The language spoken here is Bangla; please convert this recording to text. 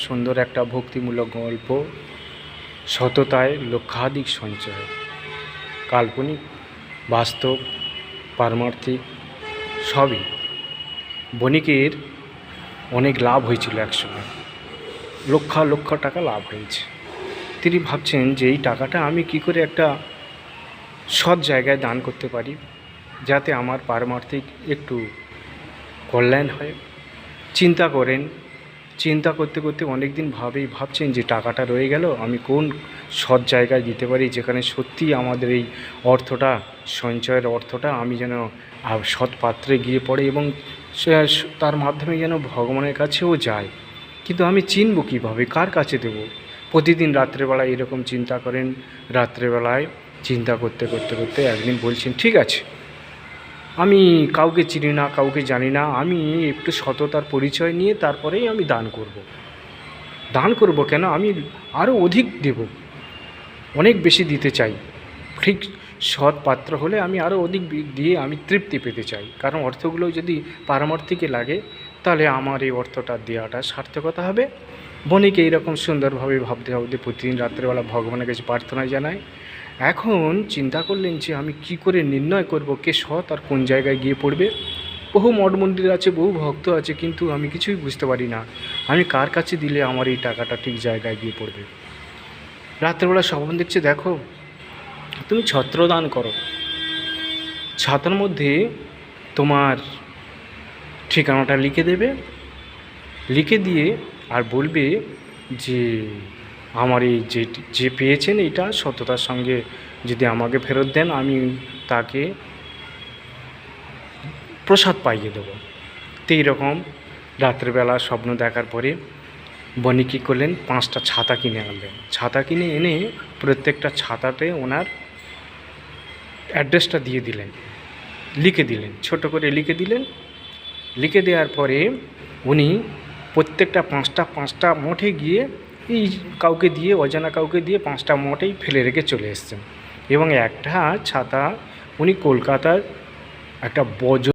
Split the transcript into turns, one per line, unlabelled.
সুন্দর একটা ভক্তিমূলক গল্প। সততায় লক্ষাধিক সঞ্চয়। কাল্পনিক, বাস্তব, পারমার্থিক সবই। বণিকের অনেক লাভ হয়েছিল একসময়, লক্ষ লক্ষ টাকা লাভ হয়েছে। তিনি ভাবছেন যে এই টাকাটা আমি কি করে একটা সৎ জায়গায় দান করতে পারি, যাতে আমার পারমার্থিক একটু কল্যাণ হয়। চিন্তা করতে করতে অনেক দিন ভাবছেন যে টাকাটা রয়ে গেল, আমি কোন সৎ জায়গায় দিতে পারি, যেখানে সত্যি আমাদের এই অর্থটা, সঞ্চয়ের অর্থটা আমি যেন সৎ পাত্রে গিয়ে পড়ে এবং তার মাধ্যমে যেন ভগবানের কাছেও যায়। কিন্তু আমি চিনব কীভাবে, কার কাছে দেব? প্রতিদিন রাত্রেবেলায় এরকম চিন্তা করেন। রাত্রেবেলায় চিন্তা করতে করতে করতে একদিন বলছেন, ঠিক আছে, আমি কাউকে চিনি না, কাউকে জানি না, আমি একটু সততার পরিচয় নিয়ে তারপরেই আমি দান করব কেন, আমি আরও অধিক দেব, অনেক বেশি দিতে চাই। ঠিক সৎ পাত্র হলে আমি আরও অধিক দিয়ে আমি তৃপ্তি পেতে চাই, কারণ অর্থগুলো যদি পারমার্থিকে লাগে তাহলে আমার এই অর্থটা দেওয়াটা সার্থকতা হবে। বণিক এইরকম সুন্দরভাবে ভাবতে প্রতিদিন রাত্রেবেলা ভগবানের কাছে প্রার্থনা জানায়। এখন চিন্তা করলেন যে আমি কি করে নির্ণয় করব কে সৎ আর কোন জায়গায় গিয়ে পড়বে। বহু মঠ মন্দির আছে, বহু ভক্ত আছে, কিন্তু আমি কিছুই বুঝতে পারি না আমি কার কাছে দিলে আমার এই টাকাটা ঠিক জায়গায় গিয়ে পড়বে। রাত্রেবেলা স্বপ্ন দেখছে, দেখো তুমি ছত্রদান করো, ছাতার মধ্যে তোমার ঠিকানাটা লিখে দেবে, লিখে দিয়ে আর বলবে যে আমার এই যে পেয়েছেন এটা সততার সঙ্গে যদি আমাকে ফেরত দেন, আমি তাকে প্রসাদ পাইয়ে দেবো। তো এইরকম রাত্রেবেলা স্বপ্ন দেখার পরে বণিক কী করলেন, 5টা ছাতা কিনে আনলেন। ছাতা কিনে এনে প্রত্যেকটা ছাতাতে ওনার অ্যাড্রেসটা দিয়ে দিলেন, লিখে দিলেন, ছোট করে লিখে দিলেন। লিখে দেওয়ার পরে উনি প্রত্যেকটা 5টা মঠে গিয়ে এই কাউকে দিয়ে, অজানা কাউকে দিয়ে 5টা মঠেই ফেলে রেখে চলে এসছেন। এবং একটা ছাতা উনি কলকাতার একটা